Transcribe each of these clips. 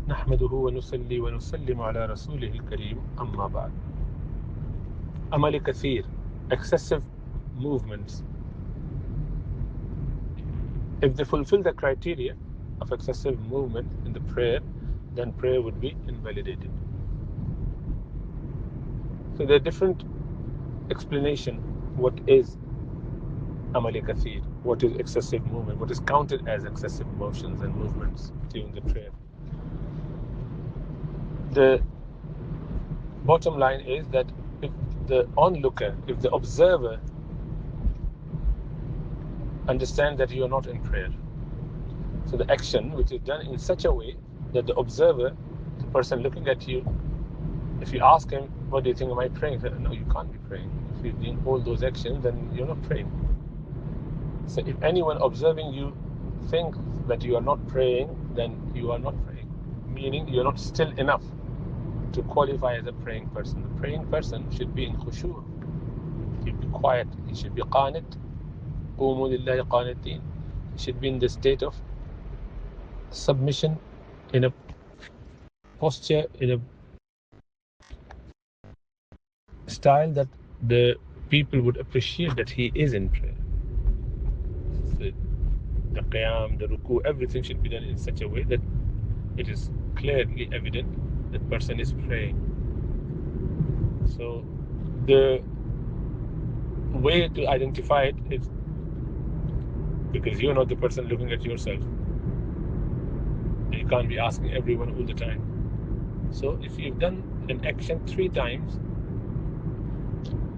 نحمده ونصلي ونسلم على رسوله الكريم أما بعد. Amal Katheer, excessive movements. If they fulfill the criteria of excessive movement in the prayer, then prayer would be invalidated. So there are different explanation what is Amal Katheer, what is excessive movement, what is counted as excessive motions and movements during the prayer. The bottom line is that if the onlooker, if the observer understands that you are not in prayer, so the action which is done in such a way that the observer, the person looking at you, if you ask him, what do you think, am I praying? He said, no, you can't be praying. If you're doing all those actions, then you're not praying. So if anyone observing you thinks that you are not praying, then you are not praying, meaning you're not still enough to qualify as a praying person. The praying person should be in khushu', he should be quiet, he should be qanit, qumu lillahi qanitin. He should be in the state of submission, in a posture, in a style that the people would appreciate that he is in prayer. So the qiyam, the ruku, everything should be done in such a way that it is clearly evident that person is praying. So the way to identify it is because you're not the person looking at yourself. You can't be asking everyone all the time. So if you've done an action 3 times,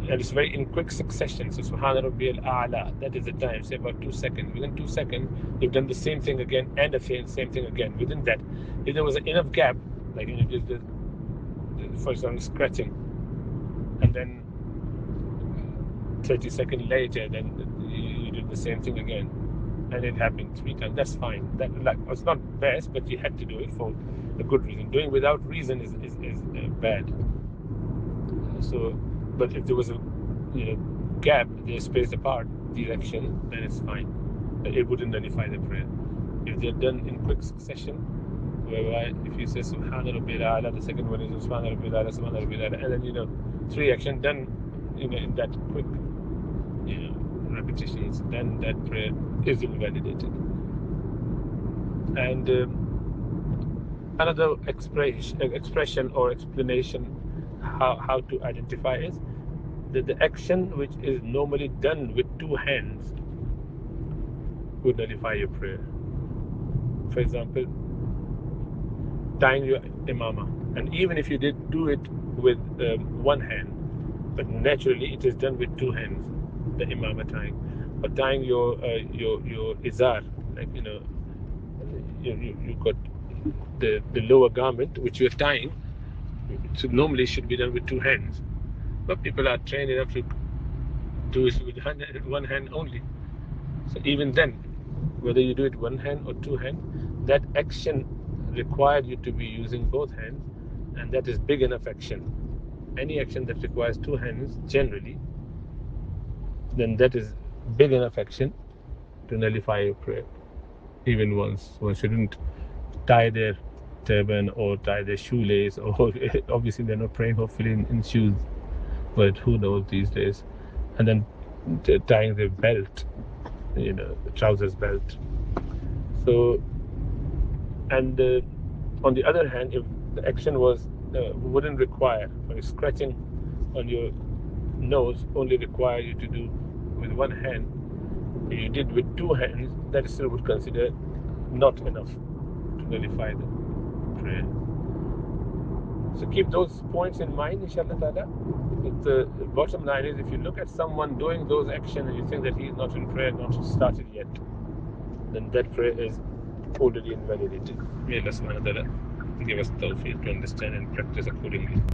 and it's very in quick succession, so Subhana Rabbiyal A'la, that is the time, say about 2 seconds. Within 2 seconds, you've done the same thing again and the same thing again. Within that, if there was enough gap, like you just did, for example, scratching, and then 30 seconds later, then you did the same thing again, and it happened 3 times, that's fine. That, like, it's not best, but you had to do it for a good reason. Doing without reason is bad. So, but if there was a gap, they're spaced apart, these actions, then it's fine. It wouldn't nullify the prayer. If they're done in quick succession, whereby if you say Subhana Rabbiyal A'la, the second one is Subhana Rabbiyal A'la, Subhana Rabbiyal A'la, and then 3 actions done in that quick repetitions, then that prayer is invalidated. And another expression or explanation how to identify is that the action which is normally done with 2 hands would nullify your prayer. For example, tying your imama, and even if you did do it with 1 hand, but naturally it is done with 2 hands, the imama tying, or tying your izar, like you got the lower garment which you're tying, so normally should be done with 2 hands, but people are trained enough to do it with 1 hand only. So even then, whether you do it 1 hand or 2 hands, that action required you to be using both hands, and that is big enough action. Any action that requires 2 hands generally, then that is big enough action to nullify your prayer. Even once, one shouldn't tie their turban or tie their shoelace, or obviously they're not praying hopefully in shoes, but who knows these days, and then tying their belt, the trousers belt. So, and on the other hand, if the action wouldn't require, or scratching on your nose only require you to do with 1 hand, and you did with 2 hands, that still would consider not enough to nullify the prayer. So keep those points in mind, inshallah ta'ala. But the bottom line is, if you look at someone doing those actions and you think that he is not in prayer, not started yet, then that prayer is already invalidated. May Allah subhanahu wa ta'ala give us tawfiq to understand and practice accordingly.